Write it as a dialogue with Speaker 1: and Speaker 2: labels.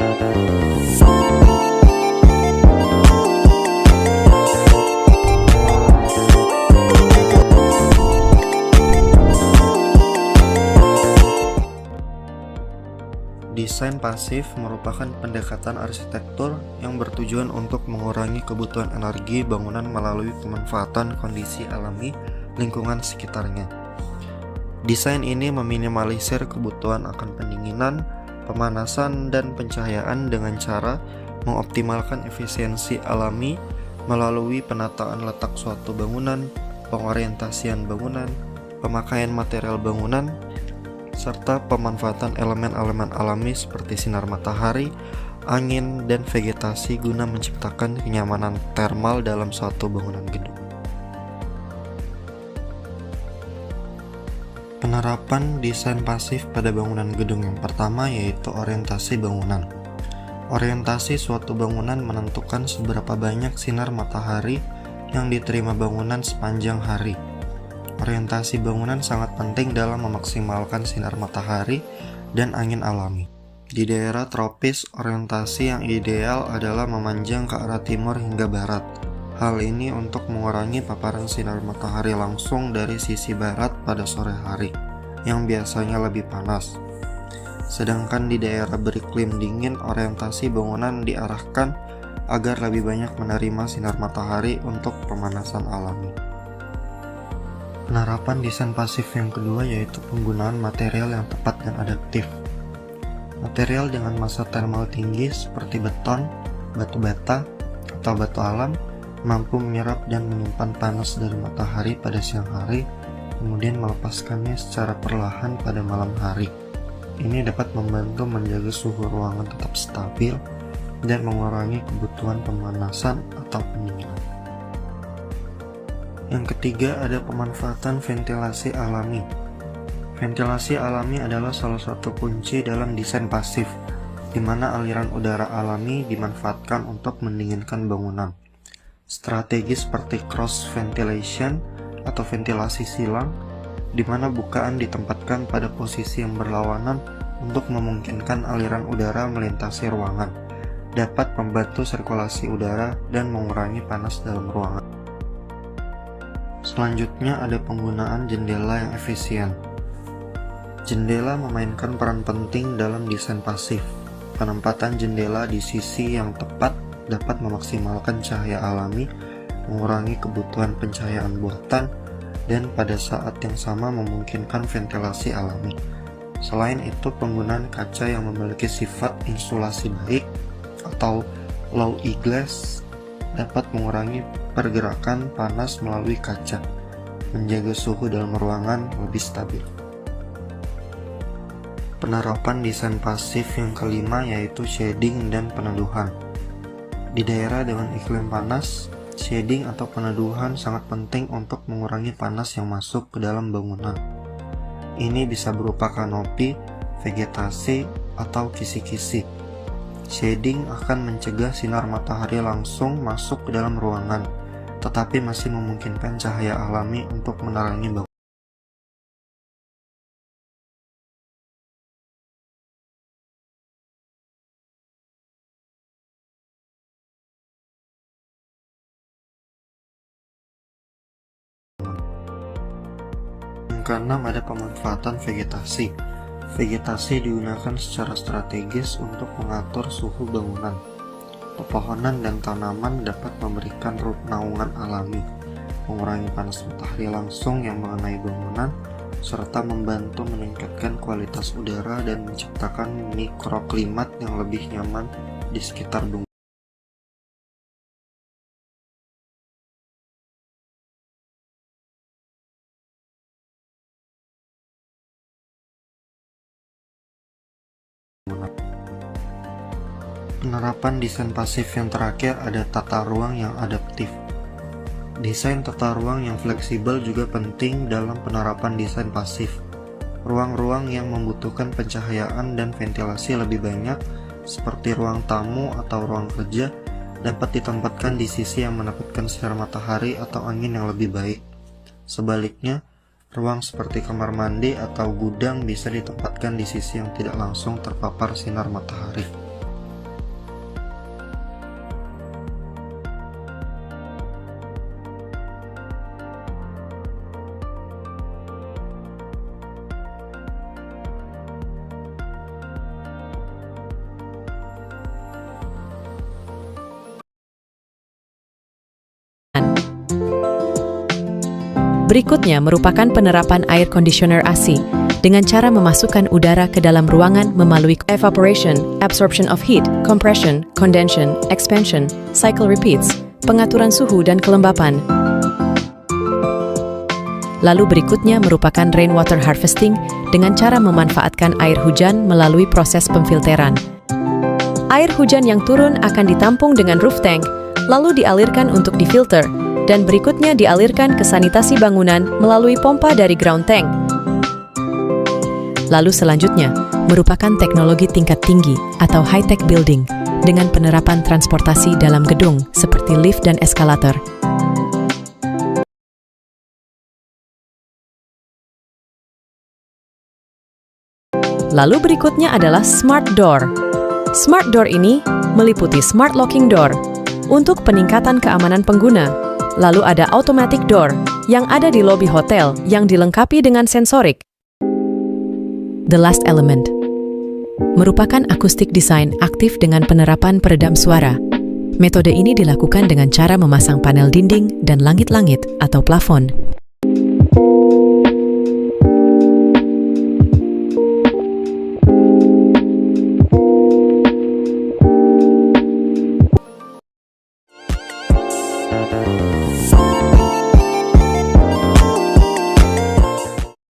Speaker 1: Desain pasif merupakan pendekatan arsitektur yang bertujuan untuk mengurangi kebutuhan energi bangunan melalui pemanfaatan kondisi alami lingkungan sekitarnya. Desain ini meminimalisir kebutuhan akan pendinginan, pemanasan, dan pencahayaan dengan cara mengoptimalkan efisiensi alami melalui penataan letak suatu bangunan, pengorientasian bangunan, pemakaian material bangunan, serta pemanfaatan elemen-elemen alami seperti sinar matahari, angin, dan vegetasi guna menciptakan kenyamanan termal dalam suatu bangunan gedung. Penerapan desain pasif pada bangunan gedung yang pertama yaitu orientasi bangunan. Orientasi suatu bangunan menentukan seberapa banyak sinar matahari yang diterima bangunan sepanjang hari. Orientasi bangunan sangat penting dalam memaksimalkan sinar matahari dan angin alami. Di daerah tropis, orientasi yang ideal adalah memanjang ke arah timur hingga barat. Hal ini untuk mengurangi paparan sinar matahari langsung dari sisi barat pada sore hari, yang biasanya lebih panas. Sedangkan di daerah beriklim dingin, orientasi bangunan diarahkan agar lebih banyak menerima sinar matahari untuk pemanasan alami. Penerapan desain pasif yang kedua yaitu penggunaan material yang tepat dan adaptif. Material dengan massa termal tinggi seperti beton, batu bata, atau batu alam mampu menyerap dan menyimpan panas dari matahari pada siang hari, kemudian melepaskannya secara perlahan pada malam hari. Ini dapat membantu menjaga suhu ruangan tetap stabil dan mengurangi kebutuhan pemanasan atau pendinginan. Yang ketiga ada pemanfaatan ventilasi alami. Ventilasi alami adalah salah satu kunci dalam desain pasif, di mana aliran udara alami dimanfaatkan untuk mendinginkan bangunan. Strategi seperti cross ventilation atau ventilasi silang, di mana bukaan ditempatkan pada posisi yang berlawanan untuk memungkinkan aliran udara melintasi ruangan, dapat membantu sirkulasi udara dan mengurangi panas dalam ruangan. Selanjutnya ada penggunaan jendela yang efisien. Jendela memainkan peran penting dalam desain pasif. Penempatan jendela di sisi yang tepat dapat memaksimalkan cahaya alami, mengurangi kebutuhan pencahayaan buatan, dan pada saat yang sama memungkinkan ventilasi alami. Selain itu, penggunaan kaca yang memiliki sifat insulasi baik atau low E-glass dapat mengurangi pergerakan panas melalui kaca, menjaga suhu dalam ruangan lebih stabil. Penerapan desain pasif yang kelima yaitu shading dan peneduhan. Di daerah dengan iklim panas, shading atau peneduhan sangat penting untuk mengurangi panas yang masuk ke dalam bangunan. Ini bisa berupa kanopi, vegetasi, atau kisi-kisi. Shading akan mencegah sinar matahari langsung masuk ke dalam ruangan, tetapi masih memungkinkan cahaya alami untuk menerangi bangunan. Yang keenam ada pemanfaatan vegetasi. Vegetasi digunakan secara strategis untuk mengatur suhu bangunan. Pepohonan dan tanaman dapat memberikan naungan alami, mengurangi panas matahari langsung yang mengenai bangunan, serta membantu meningkatkan kualitas udara dan menciptakan mikroklimat yang lebih nyaman di sekitar bangunan. Penerapan desain pasif yang terakhir ada tata ruang yang adaptif. Desain tata ruang yang fleksibel juga penting dalam penerapan desain pasif. Ruang-ruang yang membutuhkan pencahayaan dan ventilasi lebih banyak, seperti ruang tamu atau ruang kerja, dapat ditempatkan di sisi yang mendapatkan sinar matahari atau angin yang lebih baik. Sebaliknya, ruang seperti kamar mandi atau gudang bisa ditempatkan di sisi yang tidak langsung terpapar sinar matahari.
Speaker 2: Berikutnya merupakan penerapan air conditioner AC dengan cara memasukkan udara ke dalam ruangan melalui evaporation, absorption of heat, compression, condensation, expansion, cycle repeats, pengaturan suhu dan kelembapan. Lalu berikutnya merupakan rainwater harvesting dengan cara memanfaatkan air hujan melalui proses pemfilteran. Air hujan yang turun akan ditampung dengan roof tank, lalu dialirkan untuk difilter, dan berikutnya dialirkan ke sanitasi bangunan melalui pompa dari ground tank. Lalu selanjutnya, merupakan teknologi tingkat tinggi atau high-tech building dengan penerapan transportasi dalam gedung seperti lift dan eskalator. Lalu berikutnya adalah smart door. Smart door ini meliputi smart locking door untuk peningkatan keamanan pengguna. Lalu ada automatic door yang ada di lobi hotel yang dilengkapi dengan sensorik. The last element merupakan acoustic design aktif dengan penerapan peredam suara. Metode ini dilakukan dengan cara memasang panel dinding dan langit-langit atau plafon